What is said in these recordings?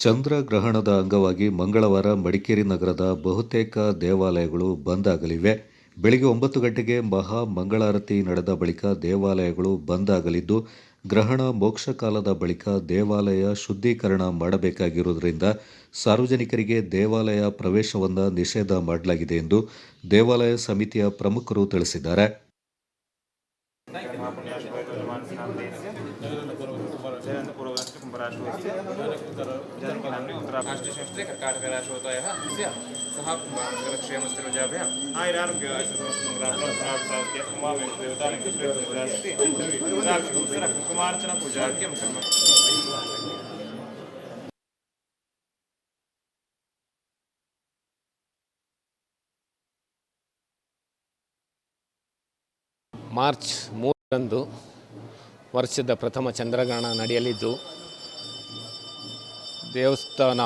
ಚಂದ್ರಗ್ರಹಣದ ಅಂಗವಾಗಿ ಮಂಗಳವಾರ ಮಡಿಕೇರಿ ನಗರದ ಬಹುತೇಕ ದೇವಾಲಯಗಳು ಬಂದ್ ಆಗಲಿವೆ. ಬೆಳಗ್ಗೆ 9 ಗಂಟೆಗೆ ಮಹಾ ಮಂಗಳಾರತಿ ನಡೆದ ಬಳಿಕ ದೇವಾಲಯಗಳು ಬಂದ್ ಆಗಲಿದ್ದು, ಗ್ರಹಣ ಮೋಕ್ಷಕಾಲದ ಬಳಿಕ ದೇವಾಲಯ ಶುದ್ಧೀಕರಣ ಮಾಡಬೇಕಾಗಿರುವುದರಿಂದ ಸಾರ್ವಜನಿಕರಿಗೆ ದೇವಾಲಯ ಪ್ರವೇಶವನ್ನು ನಿಷೇಧ ಮಾಡಲಾಗಿದೆ ಎಂದು ದೇವಾಲಯ ಸಮಿತಿಯ ಪ್ರಮುಖರು ತಿಳಿಸಿದ್ದಾರೆ. ಮಾರ್ಚ್ 3ರಂದು ವರ್ಷದ ಪ್ರಥಮ ಚಂದ್ರಗ್ರಹಣ ನಡೆಯಲಿದ್ದು, ದೇವಸ್ಥಾನ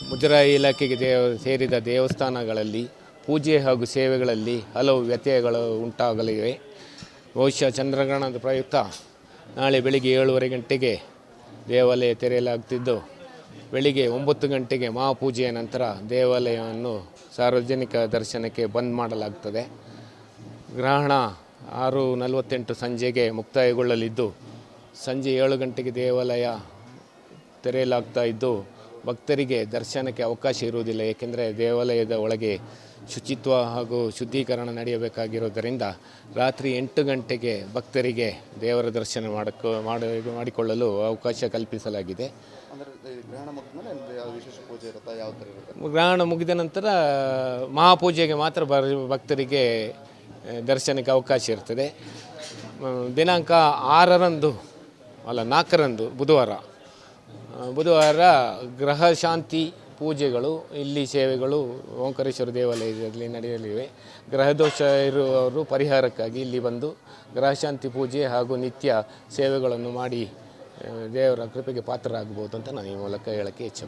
ಮುಜರಾಯಿ ಇಲಾಖೆಗೆ ಸೇರಿದ ದೇವಸ್ಥಾನಗಳಲ್ಲಿ ಪೂಜೆ ಹಾಗೂ ಸೇವೆಗಳಲ್ಲಿ ಹಲವು ವ್ಯತ್ಯಯಗಳು ಉಂಟಾಗಲಿವೆ. ಬಹುಶಃ ಚಂದ್ರಗ್ರಹಣದ ಪ್ರಯುಕ್ತ ನಾಳೆ ಬೆಳಿಗ್ಗೆ 7:30 ಗಂಟೆಗೆ ದೇವಾಲಯ ತೆರೆಯಲಾಗುತ್ತಿದ್ದು, ಬೆಳಿಗ್ಗೆ 9 ಗಂಟೆಗೆ ಮಹಾಪೂಜೆಯ ನಂತರ ದೇವಾಲಯವನ್ನು ಸಾರ್ವಜನಿಕ ದರ್ಶನಕ್ಕೆ ಬಂದ್ ಮಾಡಲಾಗುತ್ತದೆ. ಗ್ರಹಣ 6:48 ಸಂಜೆಗೆ ಮುಕ್ತಾಯಗೊಳ್ಳಲಿದ್ದು, ಸಂಜೆ 7 ಗಂಟೆಗೆ ದೇವಾಲಯ ತೆರೆಯಲಾಗ್ತಾ ಇದ್ದು, ಭಕ್ತರಿಗೆ ದರ್ಶನಕ್ಕೆ ಅವಕಾಶ ಇರುವುದಿಲ್ಲ. ಏಕೆಂದರೆ ದೇವಾಲಯದ ಒಳಗೆ ಶುಚಿತ್ವ ಹಾಗೂ ಶುದ್ಧೀಕರಣ ನಡೆಯಬೇಕಾಗಿರುವುದರಿಂದ ರಾತ್ರಿ 8 ಗಂಟೆಗೆ ಭಕ್ತರಿಗೆ ದೇವರ ದರ್ಶನ ಮಾಡಿಕೊಳ್ಳಲು ಅವಕಾಶ ಕಲ್ಪಿಸಲಾಗಿದೆ. ಗ್ರಹಣ ಮುಗಿದ ನಂತರ ಮಹಾಪೂಜೆಗೆ ಮಾತ್ರ ಭಕ್ತರಿಗೆ ದರ್ಶನಕ್ಕೆ ಅವಕಾಶ ಇರ್ತದೆ. ದಿನಾಂಕ 4ರಂದು ಬುಧವಾರ ಗ್ರಹ ಶಾಂತಿ ಪೂಜೆಗಳು ಇಲ್ಲಿ ಸೇವೆಗಳು ಓಂಕಾರೇಶ್ವರ ದೇವಾಲಯದಲ್ಲಿ ನಡೆಯಲಿವೆ. ಗ್ರಹದೋಷ ಇರುವವರು ಪರಿಹಾರಕ್ಕಾಗಿ ಇಲ್ಲಿ ಬಂದು ಗ್ರಹಶಾಂತಿ ಪೂಜೆ ಹಾಗೂ ನಿತ್ಯ ಸೇವೆಗಳನ್ನು ಮಾಡಿ ದೇವರ ಕೃಪೆಗೆ ಪಾತ್ರರಾಗಬಹುದು ಅಂತ ನಾನು ಈ ಮೂಲಕ ಹೇಳಕ್ಕೆ ಇಚ್ಛೆ.